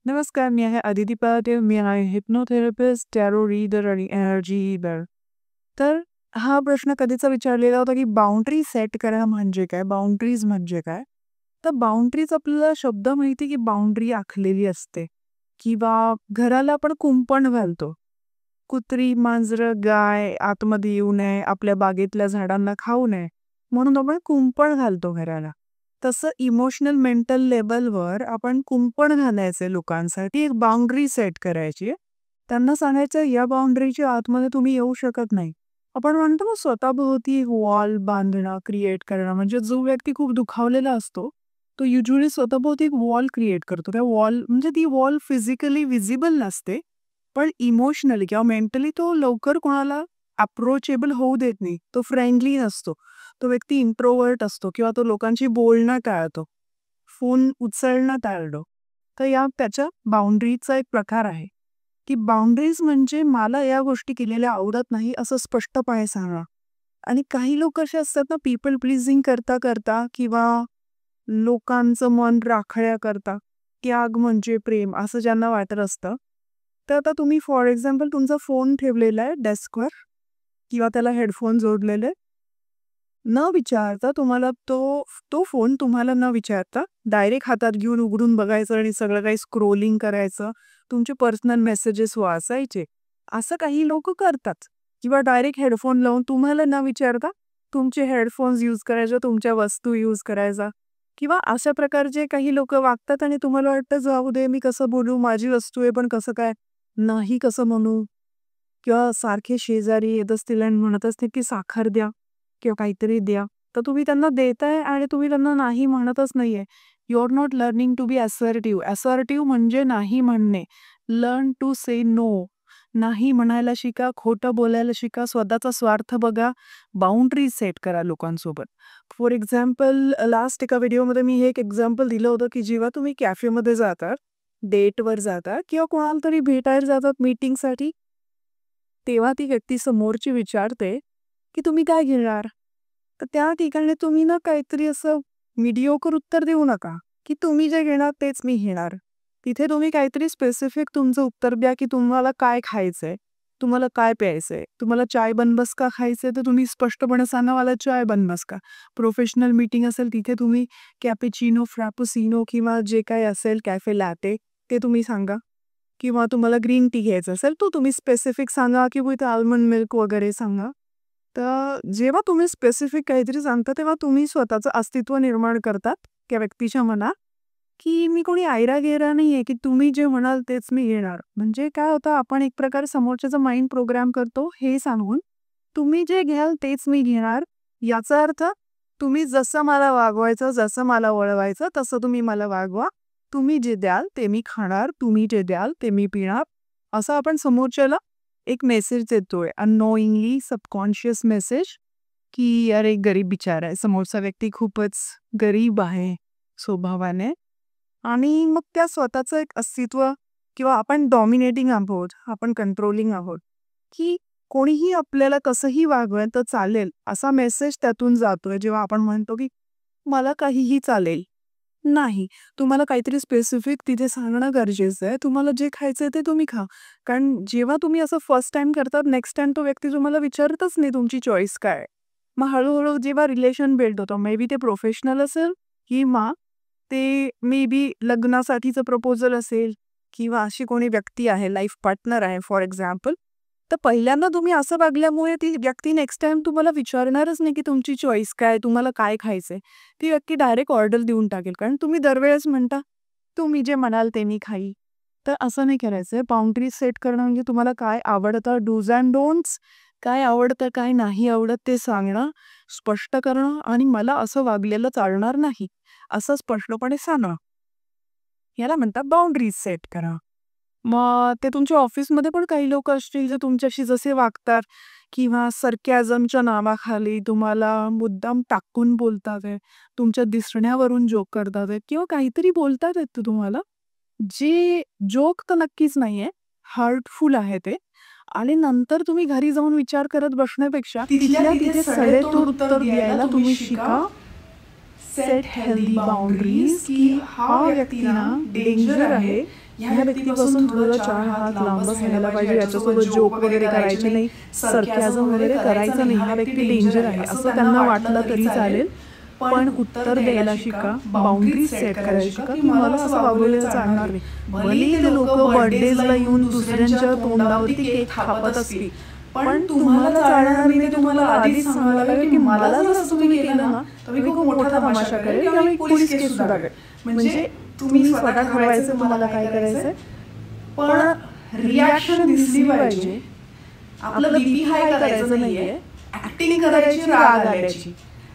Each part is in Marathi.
नमस्कार, मी आहे अदिती पाटील. मी आहे हिप्नोथेरपिस्ट, टॅरो रीडर आणि एनर्जी हीलर. तर हा प्रश्न कधीचा विचारलेला होता, की बाउंड्री सेट करा म्हणजे काय? बाउंड्रीज म्हणजे काय? तर बाउंड्रीज आपल्याला शब्द माहिती, की बाउंड्री आखलेली असते किंवा घराला आपण कुंपण घालतो. कुत्री, मांजरं, गाय आतमध्ये येऊ नये, आपल्या बागेतल्या झाडांना खाऊ नये म्हणून आपण कुंपण घालतो घराला. तसं इमोशनल मेंटल लेवलवर आपण कुंपण घालायचे लोकांसाठी, एक बाउंड्री सेट करायची. त्यांना सांगायचं या बाउंड्रीच्या आतमध्ये तुम्ही येऊ शकत नाही. आपण म्हणतो ना स्वतःभोवती एक वॉल बांधणं, क्रिएट करणं. म्हणजे जो व्यक्ती खूप दुखावलेला असतो तो युजली स्वतःभोवती एक वॉल क्रिएट करतो. त्या वॉल म्हणजे ती वॉल फिजिकली विजिबल नसते, पण इमोशनली किंवा मेंटली तो लवकर कोणाला अप्रोचेबल होऊ देत नाही. तो फ्रेंडली नसतो. तो व्यक्ती इंट्रोवर्ट असतो किंवा तो लोकांशी बोलणं टाळतो, फोन उचलणं टाळतो. तर या त्याच्या बाउंड्रीचा एक प्रकार आहे, की बाउंड्रीज म्हणजे मला या गोष्टी केलेल्या आवडत नाही असं स्पष्टपणे सांगणं. आणि काही लोक असे असतात ना, पीपल प्लीजिंग करता करता किंवा लोकांचं मन राखल्या करता, त्याग म्हणजे प्रेम असं ज्यांना वाटत असतं. तर आता तुम्ही फॉर एक्झाम्पल तुमचा फोन ठेवलेला आहे डेस्कवर किंवा त्याला हेडफोन जोडलेले, न विचारता तुम्हाला तो तो फोन तुम्हाला न विचारता डायरेक्ट हातात घेऊन उघडून बघायचं आणि सगळं काही स्क्रोलिंग करायचं, तुमचे पर्सनल मेसेजेस वाचायचे, असं काही लोक करतात. किंवा डायरेक्ट हेडफोन लावून तुम्हाला न विचारता तुमचे हेडफोन्स यूज करायचे, तुमच्या वस्तू यूज करायचा. किंवा अशा प्रकारचे काही लोक वागतात आणि तुम्हाला वाटतं जाऊ दे, मी कसं बोलू, माझी वस्तू आहे पण कसं काय नाही कसं म्हणू. किंवा सारखे शेजारी येत असतील आणि म्हणत असतील की साखर द्या किंवा काहीतरी द्या, तर तुम्ही त्यांना देताय आणि तुम्ही त्यांना नाही म्हणतच नाहीये. You are not learning to be assertive. Assertive म्हणजे नाही म्हणणे. Learn to say no. नाही म्हणायला शिका, खोटं बोलायला शिका, स्वतःचा स्वार्थ बघा, बाउंड्री सेट करा लोकांसोबत. फॉर एक्झाम्पल लास्ट एका व्हिडिओमध्ये मी हे एक एक्झाम्पल दिलं होतं, की जेव्हा तुम्ही कॅफेमध्ये जातात, डेटवर जाता किंवा कोणाला तरी भेटायला जातात मीटिंगसाठी, तेव्हा ती व्यक्ती समोरची विचारते की तुम्ही काय घेणार. तर त्या ठिकाणी तुम्ही ना काहीतरी असं मीडिओकर उत्तर देऊ नका, की तुम्ही जे घेणार तेच मी घेणार. तिथे तुम्ही काहीतरी स्पेसिफिक तुमचं उत्तर द्या, की तुम्हाला काय खायचंय, तुम्हाला काय प्यायचंय, तुम्हाला चाय बनबस्का खायचंय तर तुम्ही स्पष्टपणे सांगा मला चाय बनबस्का. प्रोफेशनल मीटिंग असेल तिथे तुम्ही कॅपेचिनो, फ्रॅपुसिनो किंवा जे काही असेल कॅफे लॅटे ते तुम्ही सांगा. किंवा तुम्हाला ग्रीन टी घ्यायचं असेल तो तुम्ही स्पेसिफिक सांगा, किंवा इथे आल्मंड मिल्क वगैरे सांगा. तर जेव्हा तुम्ही स्पेसिफिक काहीतरी सांगता तेव्हा तुम्ही स्वतःचं अस्तित्व निर्माण करतात त्या व्यक्तीच्या मनात, की मी कोणी आयरा गेरा नाहीये की तुम्ही जे म्हणाल तेच मी घेणार. म्हणजे काय होतं, आपण एक प्रकारे समोरच्याचं माइंड प्रोग्राम करतो हे सांगून, तुम्ही जे घ्याल तेच मी घेणार. याचा अर्थ तुम्ही जसं मला वागवायचं, जसं मला वळवायचं तसं तुम्ही मला वागवा. तुम्ही जे द्याल ते मी खाणार, तुम्ही जे द्याल ते मी पिणार. असं आपण समोरच्याला एक मेसेज देतोय, अननोइंगली सबकॉन्शियस मेसेज, की अरे गरीब बिचारा आहे, समोरचा व्यक्ती खूपच गरीब आहे स्वभावाने. आणि मग त्या स्वतःचं एक अस्तित्व, किंवा आपण डॉमिनेटिंग आहोत, आपण कंट्रोलिंग आहोत, की कोणीही आपल्याला कसंही वागवेल तर चालेल असा मेसेज त्यातून जातोय. जेव्हा आपण म्हणतो की मला काहीही चालेल, नाही, तुम्हाला काहीतरी स्पेसिफिक तिथे सांगणं गरजेचं आहे. तुम्हाला जे खायचंय ते तुम्ही खा. कारण जेव्हा तुम्ही असं फर्स्ट टाइम करतात, नेक्स्ट टाइम तो व्यक्ती तुम्हाला विचारतच नाही तुमची चॉईस काय आहे. मग हळूहळू जेव्हा रिलेशन बिल्ड होतं, मे बी ते प्रोफेशनल असेल किंवा ते मे बी लग्नासाठीचं प्रपोजल असेल, किंवा अशी कोणी व्यक्ती आहे, लाईफ पार्टनर आहे फॉर एक्झाम्पल, तर पहिल्यांदा तुम्ही असं वागल्यामुळे ती व्यक्ती नेक्स्ट टाइम तुम्हाला विचारणारच नाही की तुमची चॉईस काय, तुम्हाला काय खायचंय. ती व्यक्ती डायरेक्ट ऑर्डर देऊन टाकेल, कारण तुम्ही दरवेळेस म्हणता तुम्ही जे म्हणाल ते मी खाई. तर असं नाही करायचंय. बाउंड्री सेट करणं म्हणजे तुम्हाला काय आवडतं, डूज अँड डोंट्स, काय आवडतं काय नाही आवडत ते सांगणं, स्पष्ट करणं, आणि मला असं वागलेलं चालणार नाही असं स्पष्टपणे सांगणं. याला म्हणतात बाउंड्रीज सेट करा. मग ते तुमच्या ऑफिसमध्ये पण काही लोक असतील जे तुमच्याशी जसे वागतात, किंवा सरकॅझमच्या नावाखाली तुम्हाला मुद्दाम टाकून बोलतात आहे, तुमच्या दिसण्यावरून जोक करतात आहेत, किंवा काहीतरी बोलतात आहेत ते तुम्हाला, जे जोक तर नक्कीच नाहीये, हर्टफुल आहे ते. आणि नंतर तुम्ही घरी जाऊन विचार करत बसण्यापेक्षा तिथल्या तिथे सडेतोड उत्तर द्यायला तुम्ही शिका. सेट हेल्दी बाउंड्रीज, की हा व्यक्ती ना डेंजर आहे, ह्या व्यक्तीपासून थोडं 4 हात लांबच राहायला पाहिजे, याच्यासोबत जोक वगैरे करायचे नाही, सरक्याझम वगैरे करायचं नाही, हा व्यक्ती डेंजर आहे असं त्यांना वाटलं तरी चालेल, पण उत्तर द्यायला शिका, बाउंड्री सेट करायला शिका की मला असं वागवलेलं चालणार नाही. भलेही ते लोक बर्थडेजला येऊन दुसऱ्यांच्या तोंडावरती केक थापत असतील, पण तुम्हाला चालणार नाही. तुम्हाला आधीच सांगायला लागेल की मला जर असं तुम्ही केलं ना तर मी खूप मोठा तमाशा करेल किंवा मी पोलीस केस सुद्धा करेल. म्हणजे तुम्ही स्वतः ठरवायचं तुम्हाला काय करायचंय, पण रिॲक्शन दिसली पाहिजे. आपलं बीपी हाय करायचं नाहीये, ऍक्टिंग करायची राग आल्याची.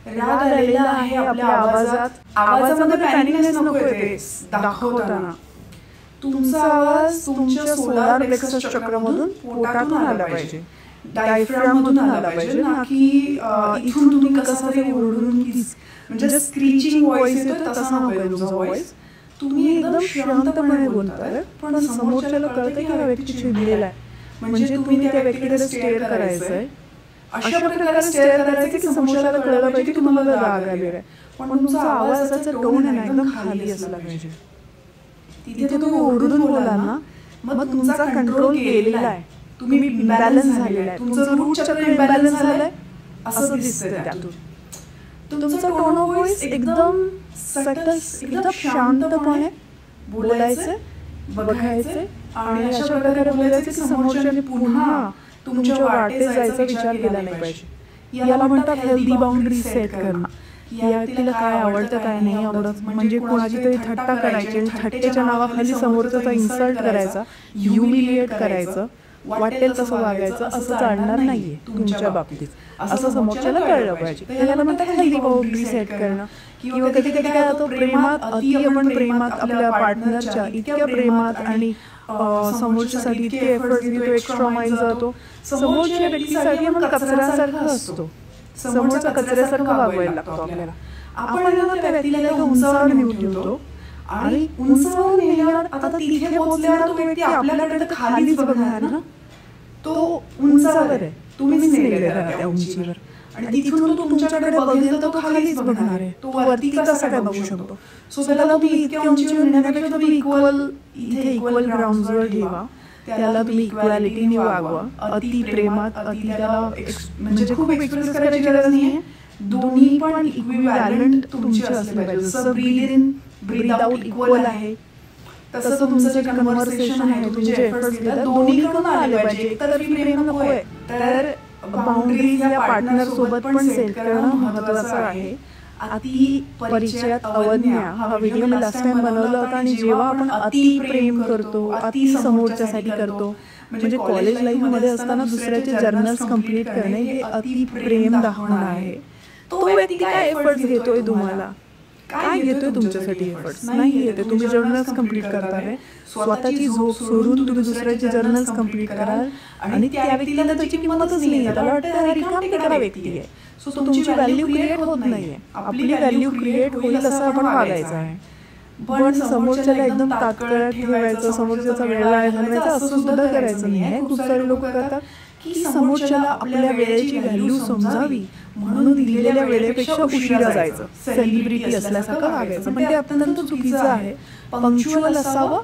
राग आलेला आहे आपल्या आवाजात, आवाजामध्ये पॅनिकनेस नकोय ते दाखवताना. तुमचा आवाज तुमच्या सोलार प्लेक्सस चक्रमधून पोटातून आला पाहिजे, डायफ्राम मधून आला पाहिजे, ना की इथून तुम्ही कसं तरी ओरडून म्हणजे स्क्रीचिंग व्हॉइस येतो तसा नकोय तुमचा व्हॉइस. तुम्ही एकदम शांतपणे बोलताय, पण समोरच्याला कळतंय की हा व्यक्ती चिडलेला आहे. म्हणजे तुम्ही त्या व्यक्तीकडे स्टेअर करायचंय, अशा प्रकारे स्टेअर करायचं की समोरच्याला कळलं पाहिजे की तुम्हाला राग आलेला आहे, पण तुमचा आवाजाचा टोन आहे ना एकदम खाली असला पाहिजे. तिथे तुम्ही ओरडून बोला ना, मग तुमचा कंट्रोल गेलेला आहे, तुम्ही इम्बॅलन्स झालेला आहे, तुमचं रूट चक्र इम्बॅलन्स झालंय असं दिसतंय त्यातून. तुमचा टोन ऑफ व्हॉइस एकदम एकदम शांतपणे बोलायचं, बघायचं आणि अशा प्रकारे बोलायचं की समोरच्याने पुन्हा तुमच्या वाटे जायचा विचार केला नाही पाहिजे. याला म्हणतात हेल्दी बाउंड्री सेट करणं. या व्यक्तीला काय आवडतं काय नाही आवडत, म्हणजे कोणाची तरी थट्टा करायची, थट्टेच्या नावाखाली समोरचा इन्सल्ट करायचा, ह्युमिलिएट करायचं, वाटेल तसं वागायचं असं चालणार नाहीये तुमच्या बाबतीत, असं समोरच्याला कळलं पाहिजे. त्याला म्हणतात हेल्दी बाउंड्री सेट करणं. किंवा कधी कधी काय होतं, प्रेमात आपण प्रेमात आपल्या पार्टनरच्या इतक्या प्रेमात आणि समोरच्यासाठी इतके एफर्ट्स घेतो, एक्स्ट्रा माइल जातो, समोरच्या व्यक्तीसाठी आपण कचऱ्यासारखं असतो, समोरचा कचऱ्यासारखं वागवायला लागतो आपल्याला. आपण त्या व्यक्तीला एका उंचावर नेऊन ठेवतो आणि उंचावर नेल्यावर आता तिथे पोहोचल्यावर तो व्यक्ती आपल्याकडे तर खालीच बघणार ना, तो उंचावर आहे, तुम्हीच नेलेला त्या उंचीवर, आणि तिथून तो तुमच्याकडे बघेल तर तो खालीच बघणार आहे, तो वरती कसा काय बघू शकतो. सो त्याला तुम्ही इतक्या उंचीवर नेण्यापेक्षा तुम्ही इक्वल ग्राउंडवर ठेवा, त्याला तुम्ही इक्वॅलिटीने वागवा. अति प्रेमात अति त्याला म्हणजे खूप एक्सप्रेस करायची गरज नाहीये, दोन्ही पण इक्विव्हॅलंट तुमचे असले पाहिजे. जसं breathe in breathe out equal आहे, तसं तुमचं जे कन्व्हर्सेशन आहे, तुमचे एफर्ट्स घेतात दोन्हीकडून आले पाहिजे. एकतर्फी प्रेम नकोय, तर बाउंड्रीज या पार्टनर सोबत पण सेट करणं महत्वाचं आहे. अति परिचयात अवज्ञा हा व्हिडिओ मी लास्ट टाइम बनवला होता, आणि जेव्हा आपण अति प्रेम करतो, अति समोरच्यासाठी करतो, म्हणजे कॉलेज लाईफमध्ये असताना दुसऱ्याचे जर्नल्स कम्प्लीट करणे हे अति प्रेम दाखवणं आहे. तो व्यक्ती काय एफर्ट्स घेतोय, तुम्हाला काय घेतोय तुमच्यासाठी एफर्ट्स नाही येते. तुम्ही जर्नल्स कम्प्लीट करताय, स्वतःची झोप सोडून तुम्ही दुसऱ्याचे जर्नल्स कम्प्लीट कराल, आणि त्या व्यक्तीला त्याची किंमतच नाही आहे, त्याला वाटतं रिकामटेकडा व्यक्ती आहे. सो तुमची व्हॅल्यू क्रिएट होत नाहीये. आपली व्हॅल्यू क्रिएट होईल असं आपण वागायचं आहे, पण समोरच्याला एकदम तात्काळ ठेवायचं, समोरच्याचा वेळ घालवायचा असं सुद्धा करायचं नाही आहे. खूप सारे लोक करतात की समोरच्याला आपल्या वेळेची व्हॅल्यू समजावी म्हणून दिलेल्या वेळेपेक्षा उशिरा जायचं, सेलिब्रिटी असल्यासारखं वागायचं, पण ते अत्यंत चुकीचं आहे. पंक्च्युअल असावं,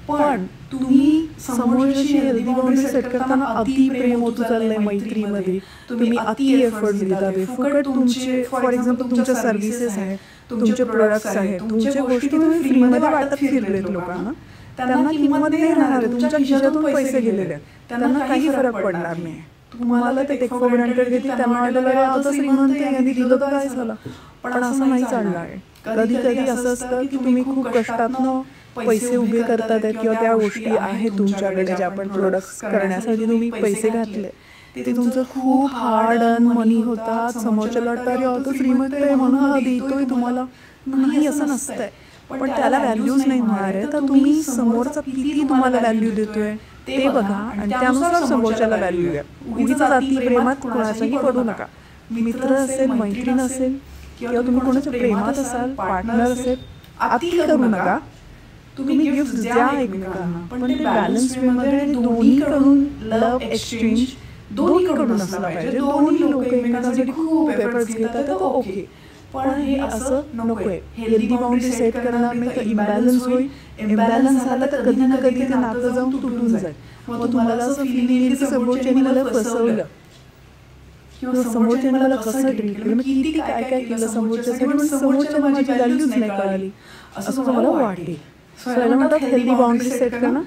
पण तुम्ही समोरच्याशी हेल्दी बाउंड्री सेट करताना अति प्रेम होत चाललंय मैत्रीमध्ये, तुम्ही अति एफर्ट्स घेतात, फुकट तुमचे फॉर एक्झाम्पल तुमच्या सर्व्हिसेस आहेत, तुमचे प्रोडक्ट्स आहेत, तुमच्या गोष्टी तुम्ही फ्रीमध्ये वाटत फिरलेत लोकांना, त्यांना किंमत नाही राहणार आहे. तुमच्या खिशातून पैसे गेलेले आहेत, त्यांना काही फरक पडणार नाही. तुम्हाला ते टेक फॉर ग्रांटेड घेतील, त्यांना वाटलं आता श्रीमंत यांनी दिलं तर काय झालं, पण असं नाही चालणार आहे. कधी कधी असं असतं की तुम्ही खूप कष्टातनं पैसे उभे करतात किंवा त्या गोष्टी आहेत तुमच्याकडे ज्या आपण प्रोडक्ट्स करण्यासाठी तुम्ही पैसे घातले, ते तुमचं खूप हार्ड अर्न मनी होतात. समोरच्याला वाटतं अरे तो श्रीमंत आहे म्हणून हा देतोय तुम्हाला, नाही असं नसतंय, पण त्याला व्हॅल्यूज नाही मिळणार आहे. तर तुम्ही समोरचा किती तुम्हाला व्हॅल्यू देतोय ते बघा आणि त्यानुसार समोरच्याला व्हॅल्यू द्या. उगीच अति प्रेमात कोणाच्याही पडू नका. मित्र असेल, मैत्रीण असेल किंवा तुम्ही कोणाच्या प्रेमात असाल, पार्टनर असेल, अति करू नका. तुम्ही गिफ्ट द्या एकमेकांना, पण ते बॅलन्स वेमध्ये दोन्हीकडून लव्ह एक्सचेंज दोन्हीकडून असला पाहिजे. दोन्ही लोक एकमेकांसाठी खूप एफर्ट्स घेतात तर ओके, पण हे असं नकोय. हेल्दी बाउंड्री सेट करणार नाही तर इम्बॅलन्स होईल. इम्बॅलन्स झाला तर कधी ना कधी ते नातं जाऊन तुटून जाईल. मग तुम्हाला असं फिलिंग येईल की समोरच्याने मला फसवलं किंवा समोरच्याने मला कसं ट्रीट केलं, मी किती काय काय केलं समोरच्यासाठी, पण समोरच्याला माझी व्हॅल्यूच नाही कळाली असं तुम्हाला वाटेल. सो याला म्हणतात हेल्दी बाउंड्री सेट करणं.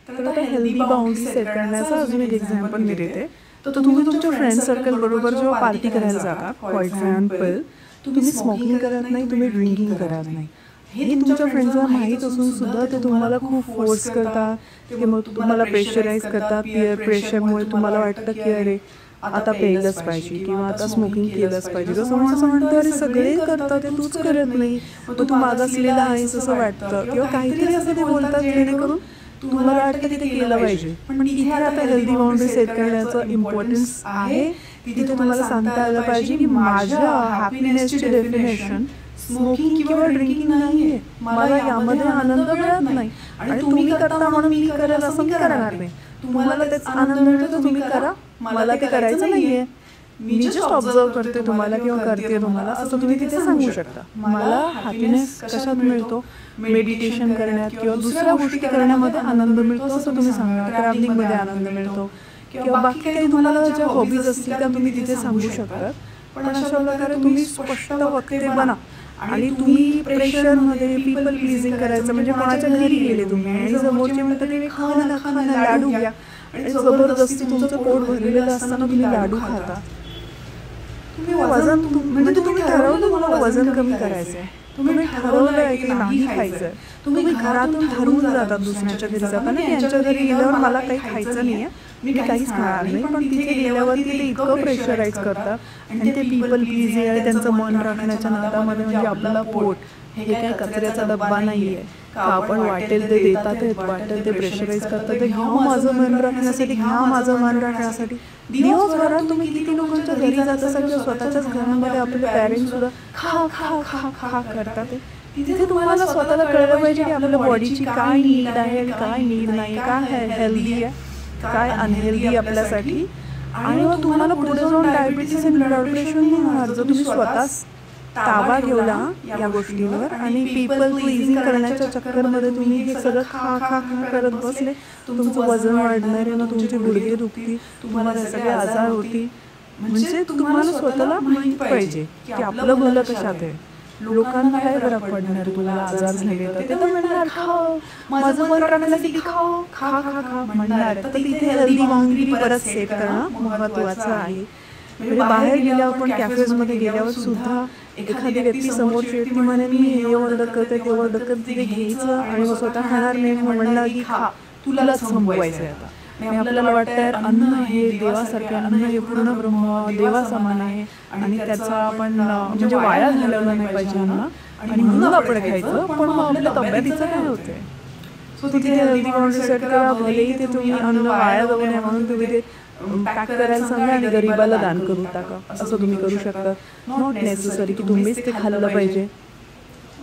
तर आता हेल्दी बाउंड्री सेट करण्याचा अजून एक एक्झाम्पल मी देते. तर तुम्ही तुमच्या फ्रेंड सर्कल बरोबर जेव्हा पार्टी करायला जाता, फॉर एक्झाम्पल तुम्ही स्मोकिंग करत नाही, तुम्ही ड्रिंकिंग करत नाही, हे तुमच्या फ्रेंड्सला माहीत असून सुद्धा ते तुम्हाला खूप फोर्स करतात, ते मग तुम्हाला प्रेशराईज करतात. पिअर प्रेशरमुळे तुम्हाला वाटतं की अरे आता प्यायलंच पाहिजे किंवा आता स्मोकिंग केलंच पाहिजे. तर समोरचं म्हणतं अरे सगळे करतात ते तूच करत नाही, मग तू मागासलेला आहेस असं वाटतं किंवा काहीतरी असं ते बोलतात जेणेकरून तुम्हाला वाटतं की ते केलं पाहिजे. पण इथे आता हेल्दी बाउंड्री सेट करण्याचं इम्पॉर्टन्स आहे. तिथे तुम्हाला सांगता आलं पाहिजे की माझ्या हॅपीनेसची डेफिनेशन स्मोकिंग किंवा ड्रिंकिंग नाही आहे, मला यामध्ये आनंद मिळत नाही आणि तुम्ही करता म्हणून मी करेल असं मी करणार नाही. तुम्हाला तेच आनंद मिळतो तुम्ही करा, मला ते करायचं नाहीये, मी जस्ट ऑब्झर्व करते तुम्हाला किंवा करते तुम्हाला असं तुम्ही तिथे सांगू शकता. मला हॅपीनेस कशात मिळतो, मेडिटेशन करण्यात किंवा दुसऱ्या गोष्टी करण्यामध्ये आनंद मिळतो असं तुम्ही सांगा. ट्रॅव्हलिंगमध्ये आनंद मिळतो किंवा बाकी काही तुम्हाला ज्या हॉबीज असतील त्या तुम्ही तिथे सांगू शकता. पण अशा प्रकारे तुम्ही स्पष्ट वक्ते बना. आणि तुम्ही प्रेशरमध्ये पीपल प्लीजिंग करायचं म्हणजे कोणाच्या घरी गेले तुम्ही आणि समोरचे म्हणतात की खा ना लाडू घ्या आणि जबरदस्ती तुमचं पोट भरलेलं असताना तुम्ही लाडू खाता. तुम्ही वजन म्हणजे तुम्ही ठरवलं तुम्हाला वजन कमी करायचं आहे, तुम्ही ठरवलं आहे की नाही खायचं आहे, तुम्ही घरातून ठरवून जातात दुसऱ्याच्या घरी जाताना की यांच्या घरी गेल्यावर मला काही खायचं नाही आहे, मी काहीच खाणार नाही. पण तिथे गेल्यावरती ते इतकं प्रेशराईज करतात आणि ते पीपल प्लीज आहे त्यांचं मन राखण्याच्या नादामध्ये म्हणजे आपल्याला पोट हे काय कचऱ्याचा डब्बा नाही आहे का आपण वाटेल ते देतात, वाटेल ते प्रेशराईज करतात. ते घ्या माझं मन राखण्यासाठी, घ्या माझं मन राखण्यासाठी दिवसभरात तुम्ही किती लोकांच्या घरी जात असाल किंवा स्वतःच्याच घरामध्ये आपले पॅरेंट्स सुद्धा खा खा खा खा करतात. तिथे तुम्हाला स्वतःला कळलं पाहिजे की आपल्या बॉडीची काय नीड आहे आणि काय नीड नाही, काय हेल्दी आहे काय अनहेल्दी आपल्यासाठी. आणि मग तुम्हाला पुढे जाऊन डायबिटीस आणि ब्लड प्रेशर नाही होणार जर तुम्ही स्वतःच ताबा ठेवला या गोष्टीवर आणि पीपल प्लीजिंग करण्याच्या चक्करमध्ये तुम्ही हे सगळं खा खा खा करत बसले. तुमचं वजन वाढणार आहे, मग तुमचे गुडघे दुखतील, तुम्हाला सगळे आजार होतील. म्हणजे तुम्हाला स्वतःला माहीत पाहिजे की आपलं भलं कशात आहे. लोकांना काय फरक पडणार तुम्हाला आजार झाले तर ते तर म्हणणार खाओ, माझं मन राखण्यासाठी खाओ, खा खा खा म्हणणार. तर तिथे हेल्दी बाउंड्री परत सेट करणं महत्त्वाचं आहे. म्हणजे बाहेर गेल्यावर पण कॅफेजमध्ये गेल्यावर सुद्धा एखादी व्यक्ती समोरची व्यक्ती म्हणेल मी हे ऑर्डर करते ते ऑर्डर करते, तिथे घ्यायचं आणि मग स्वतः खाणार नाही, म्हणणार की खा तुलाच संपवायचं आहे आता. आणि आपल्याला वाटतं अन्न हे देवासारखं, अन्न हे पूर्ण ब्रह्म देवासमान आहे आणि त्याचा आपण म्हणजे वाया घालवलं नाही पाहिजे अन्न आणि म्हणून आपण खायचं. पण मग आपल्या तब्येतीचं काय होतंय. सो तिथे हेल्दी बाउंड्री सेट करा. भलेही ते तुम्ही अन्न वाया जाऊ नये म्हणून तुम्ही ते पॅक करायला सांगा आणि गरीबाला दान करून टाका असं तुम्ही करू शकता. नॉट नेसेसरी की तुम्हीच ते खाल्लं पाहिजे.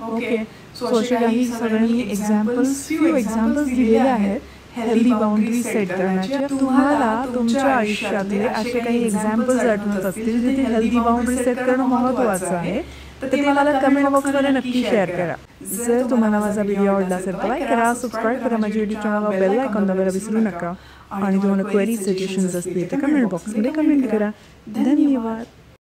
ओके. सो असे काही सगळ्यांनी फ्यू एक्झाम्पल्स दिलेले आहेत हेल्दी बाउंड्री सेट करण्याचे. तुम्हाला तुमच्या आयुष्यातले असे काही एक्झाम्पल्स आठवत असतील जिथे हेल्दी बाउंड्री सेट करणं महत्त्वाचं आहे तर ते मला कमेंट बॉक्समध्ये नक्की शेअर करा. जर तुम्हाला माझा व्हिडिओ आवडला असेल तर लाईक करा, सबस्क्राईब करा, माझ्या युट्यूब चॅनलला बेल आयकॉन दाबायला विसरू नका आणि तुम्हाला क्वेरी सजेशन्स असतील तर कमेंट बॉक्समध्ये कमेंट करा. धन्यवाद.